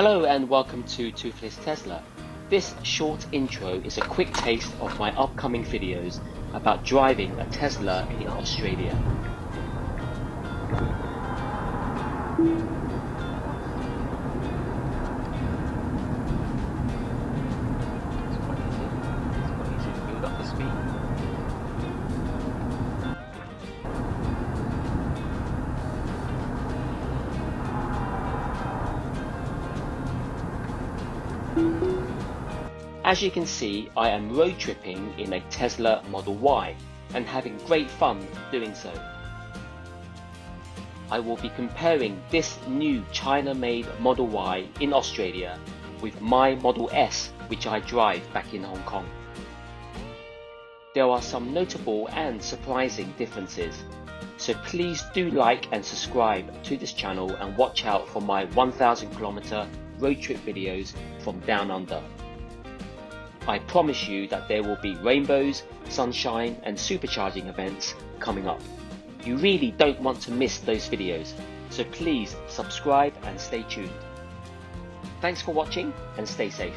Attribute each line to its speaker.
Speaker 1: Hello and welcome to Toothless Tesla. This short intro is a quick taste of my upcoming videos about driving a Tesla in Australia. It's quite easy to build up the speed. As you can see, I am road tripping in a Tesla Model Y and having great fun doing so. I will be comparing this new China-made Model Y in Australia with my Model S which I drive back in Hong Kong. There are some notable and surprising differences, so please do like and subscribe to this channel and watch out for my 1000 kilometer road trip videos from down under. I promise you that there will be rainbows, sunshine and supercharging events coming up. You really don't want to miss those videos, so please subscribe and stay tuned. Thanks for watching and stay safe.